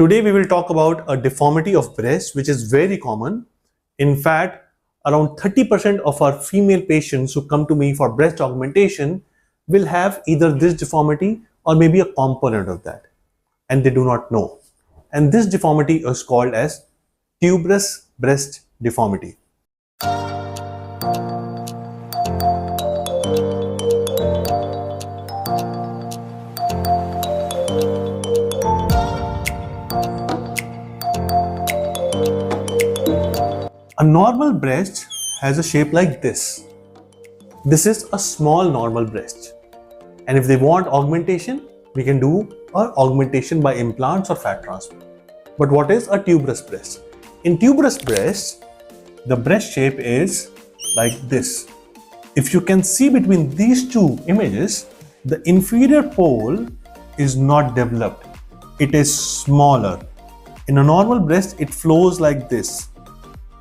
Today we will talk about a deformity of breast which is very common. In fact, around 30% of our female patients who come to me for breast augmentation will have either this deformity or maybe a component of that, and they do not know. And this deformity is called as tuberous breast deformity. A normal breast has a shape like this. This is a small normal breast. And if they want augmentation, we can do an augmentation by implants or fat transfer. But what is a tuberous breast? In tuberous breast, the breast shape is like this. If you can see between these two images, the inferior pole is not developed. It is smaller. In a normal breast, it flows like this.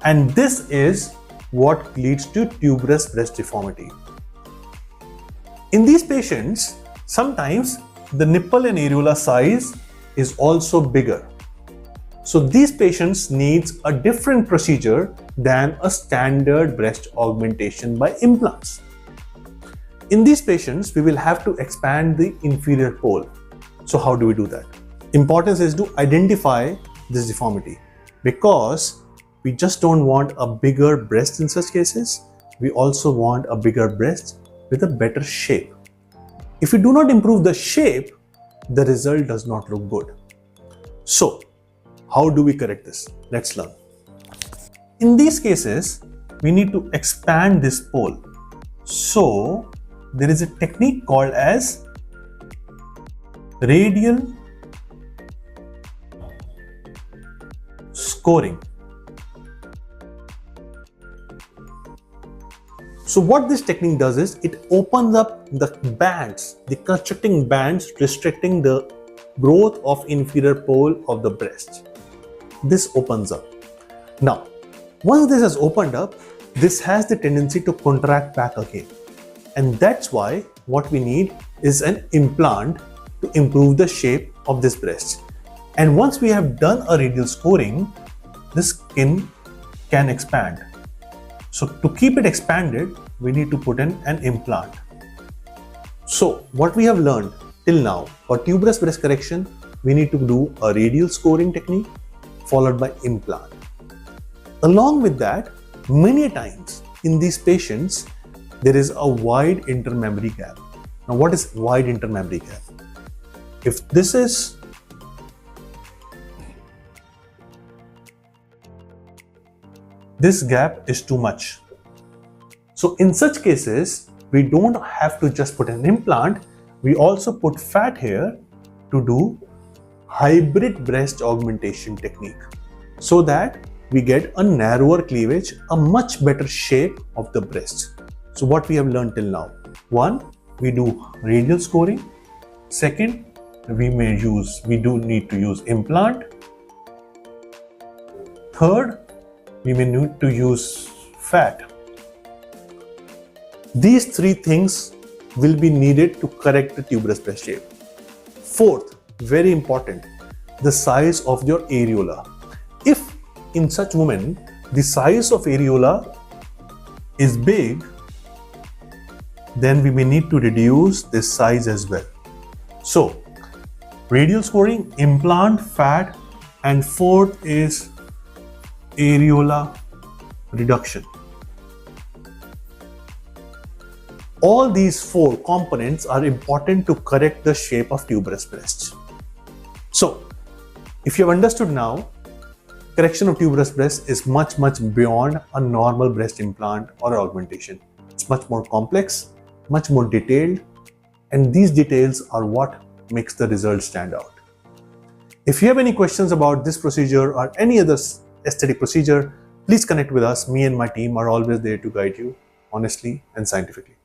And this is what leads to tuberous breast deformity. In these patients, sometimes the nipple and areola size is also bigger. So these patients needs a different procedure than a standard breast augmentation by implants. In these patients, we will have to expand the inferior pole. So how do we do that? Importance is to identify this deformity, because we just don't want a bigger breast in such cases. We also want a bigger breast with a better shape. If we do not improve the shape, the result does not look good. So, how do we correct this? Let's learn. In these cases, we need to expand this pole. So, there is a technique called as Radial Scoring. So what this technique does is it opens up the bands, the constricting bands restricting the growth of inferior pole of the breast. This opens up. Now, once this has opened up, this has the tendency to contract back again. And that's why what we need is an implant to improve the shape of this breast. And once we have done a radial scoring, the skin can expand. So to keep it expanded, we need to put in an implant. So what we have learned till now, for tuberous breast correction, we need to do a radial scoring technique followed by implant. Along with that, many times in these patients, there is a wide intermammary gap. Now what is wide intermammary gap? If this is this gap is too much. So in such cases, we don't have to just put an implant, we also put fat here to do hybrid breast augmentation technique, so that we get a narrower cleavage, a much better shape of the breast. So what we have learned till now: 1, we do radial scoring. 2nd, we do need to use implant. 3rd, we may need to use fat. These 3 things will be needed to correct the tuberous breast shape. 4th, very important, the size of your areola. If in such women the size of areola is big, then we may need to reduce this size as well. So, radial scoring, implant, fat, and 4th is areola reduction. All these 4 components are important to correct the shape of tuberous breast. So, if you have understood now, correction of tuberous breast is much beyond a normal breast implant or augmentation. It's much more complex, much more detailed, and these details are what makes the result stand out. If you have any questions about this procedure or any other aesthetic procedure, please connect with us. Me and my team are always there to guide you honestly and scientifically.